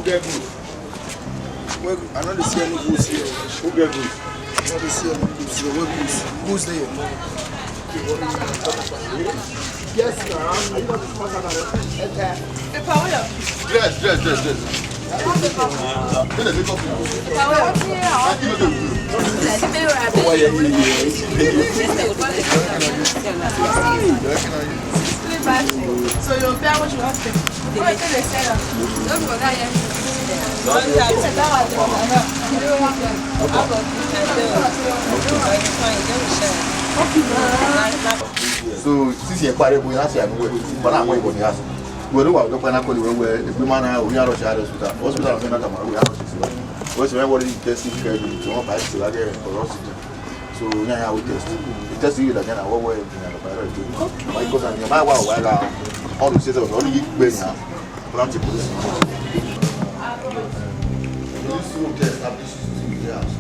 get good? Well, I know they see any goose here. Who get good? I know they see any goose here. What goose? Goose there. Yes, sir. Are you not smarter than that? Dress. So you'll pay what you have to. So since you're quite able to answer, but I'm waiting for the answer. We don't want to go and call you where the woman we are not hospital. Hospital of Canada, we are what's when what is testing care to one by still again for oxygen. So now we test. We test you again. What way in the priority? Because I'm my while all the system only give me now. Plant the police. This will get established in the house.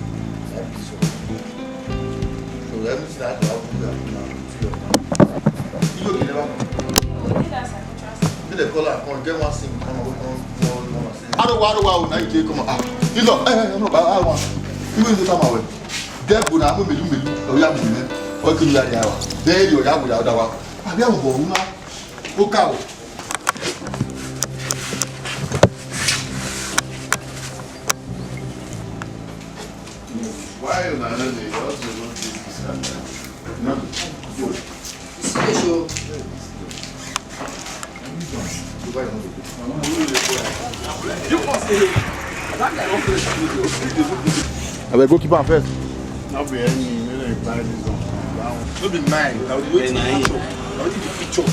So let me start to have you never. The color on get one thing come on. I don't want to come out. You know, I want. You will come away. Get good. I'm going to do. Oh, yeah, what can you do? There you are without our. I have a woman. Look out. Why are you not doing it? No. Special. I will go keep on first. Not be any buy this one. Not be mine. I will wait for the picture.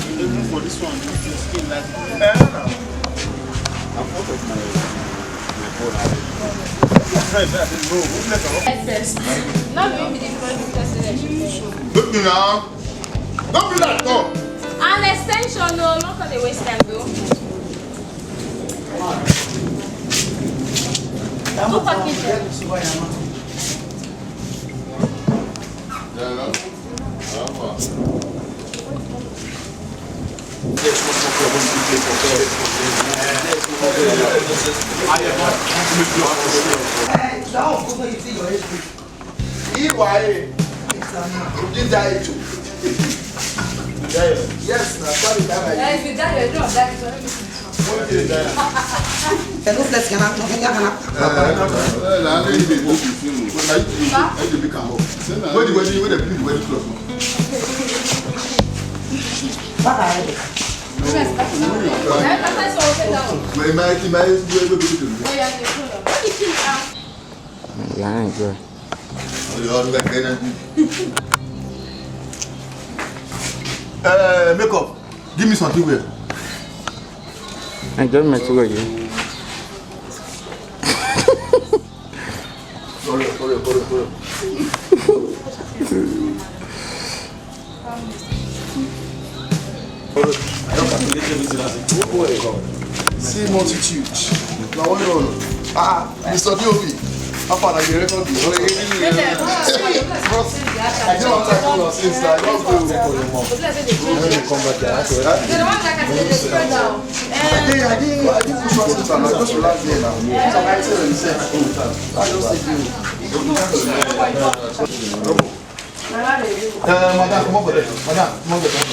For this one, skin like. I'm out of my phone. Not maybe different because Look me now. Don't do that, no. an extension, no, not on the waist time though. Two packages. Yes, that's what it makeup. Give me something weird. I don't make it again. Sorry. See multitude. Now what on? Mr. D.O.B. How far are you record? I don't want to call us since I don't go for your mom. I didn't push my sister. I just relax there now. So I tell him, I just madam, come over there. Madam, come over there.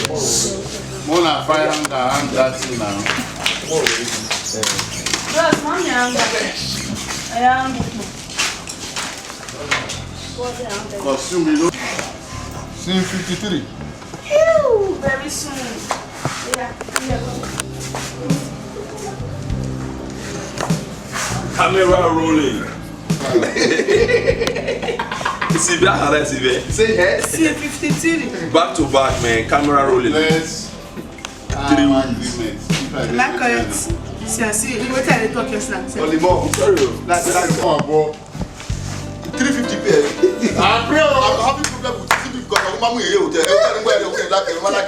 More than 530 now. Costume, you know. Scene 53. Ew, very soon. Camera rolling. See that? Say yes. See 53. Back to back, man. Camera rolling. Let's Like it. See, you wait till they talk yes now. Only more. That's come on, bro. 350 pairs. I'm having problem with TV because I'm going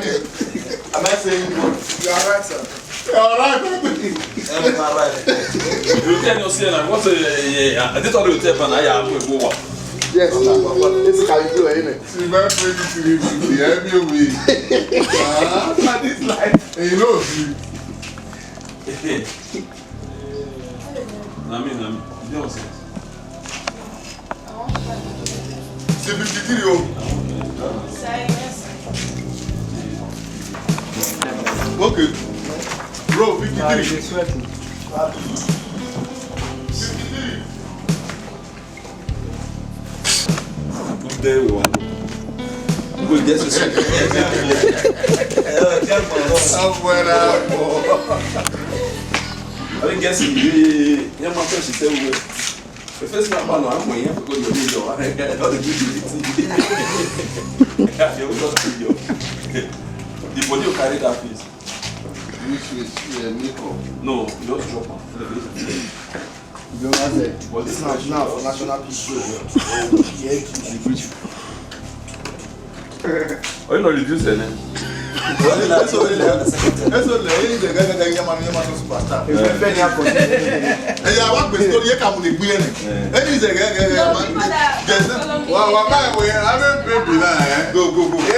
to am I saying you are right, sir? You are right. You tell yourself, what's a I did all the tape and I am going to go. Yes, sir. This is how you do it, isn't it? See, very pretty to the every week. This life. And you know, Nami. You don't say. C'est 53 yo. Ok. Bro, 53. There we want. Go get this. I think guess you my first is everywhere. The first time I'm going to go to your video. I got the the body will carry that piece. Which is Nico. No, you just drop one. You know what this is now for national peace. Oh, you know reduce it, eh? That's all. Any the guy that man superstar. If any happen. Eh, I want to story here come the gbe ni. Any the guy man. Wa kai we have baby na eh. Go.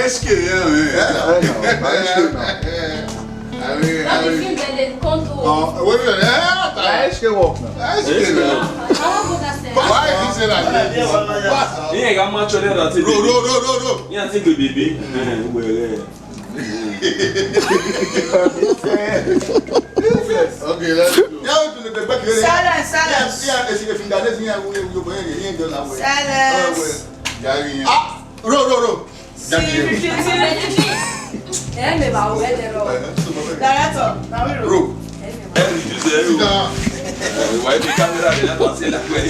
SK yeah. I mean. Oh, wait a minute. SK work now. Why is it like that? You ain't got much on that. No. You ain't think baby. Okay, let's go. Silence. Ro. Director, now we roll. Why the camera is not saying that way?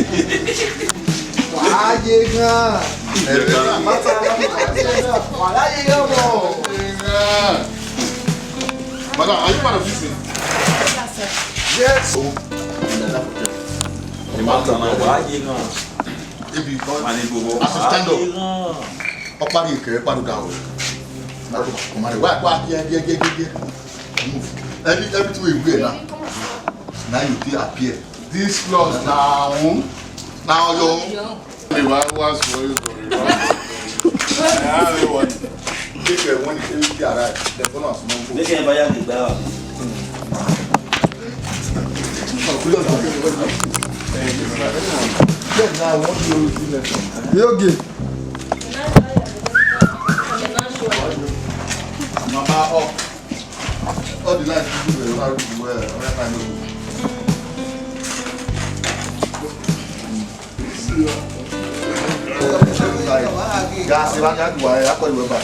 Madam, are you part of this thing? Yes. The matter now, why you know? If you go, Man, you go. as you stand up, ọ̀pá ni ìkẹrẹ pàdùdà o. Wá díẹ̀. Move. Everything we wear now. Now you dey appear. This clause down. Now yo. The one was for you to record. I have one. Take when it arrive. The phone has no phone. Make buy am the Yogi. Mama up. All the lights people were not well. Gas, I call you back.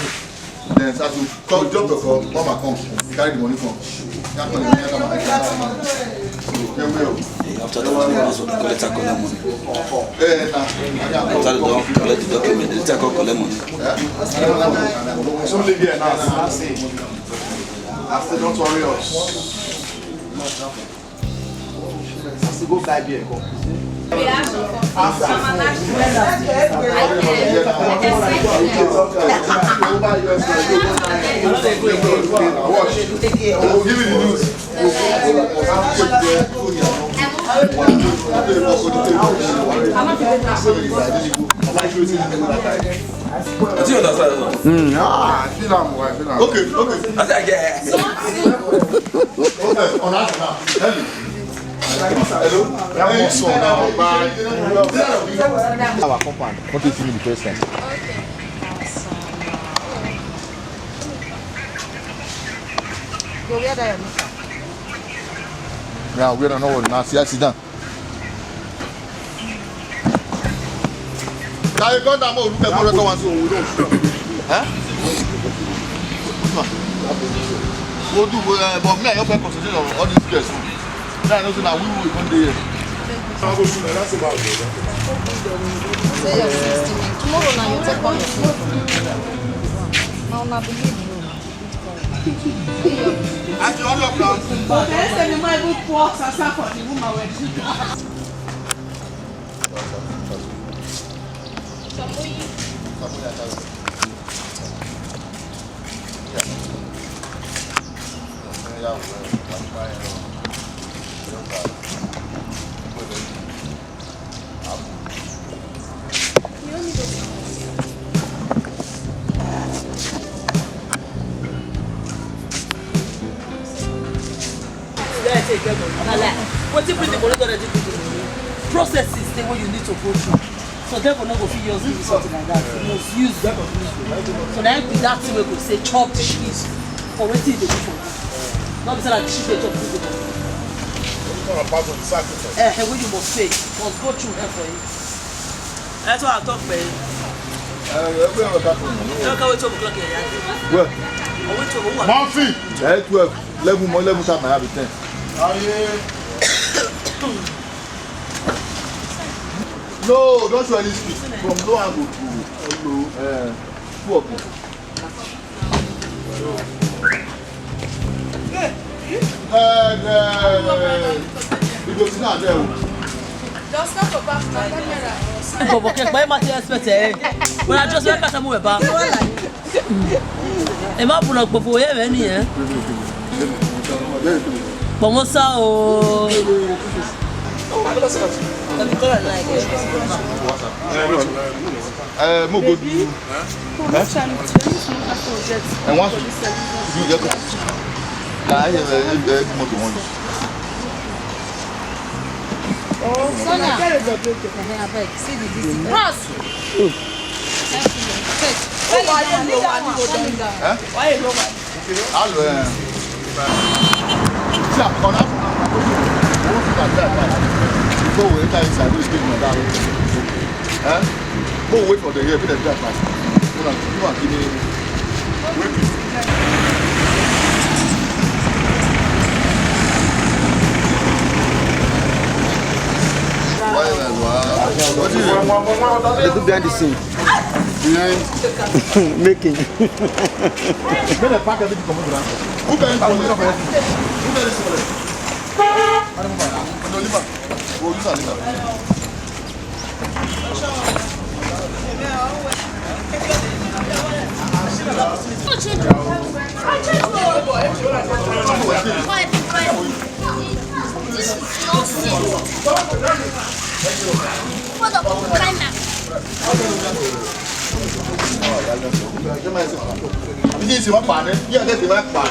Then start to call drop the call. Mama come. Carry the money come. after the one also collect a collect money. After the dog collect the document, they take collect money. It's only here now. After don't worry us. After go fly here. Give me the news. Do you understand? Okay. I said, yeah. Okay, on that now. Hello? Our compound. What is the president? Yeah, we don't know what now. See, I sit down. Now you go down more. Look at what I want to do. Huh? We'll do, but me, I hope I concentrate on all these guys. Now I know that we will one day. That's about it. Tomorrow now you take on your food. Now I believe you. Actually, all your plans. But there's any more good works and stuff for the woman wedding. What's the pretty processes the way you need to go through. So therefore, not go fit use something like that. You must use that. So now be that thing we go say chop the shit for wetin dey do for you. Not be say that the shit dey chop the people. When you must pay, must go through hell for you. That's what I talk, man. Don't go wait 12 o'clock here. Well, wait 12 o'clock. Monthly. 12. 11 time I have it 10. No, don't show any speed. From low angle to low, 2 up. Because not there. Just stop for back my camera. Okay, but I expect when I just look at them about. E ma puna po fo ye veni Como ça o mo go do. And once you get I have motor one. Sonia, see the DC. Ross. Why you low? Allo. See, I'm gonna go wait inside this thing down. Go wait for the here, be the drive now. You want give me They do behind the scene. Making. the pack of it come around. Who can come here? Who can this? This is what part. Yeah, that's the right part.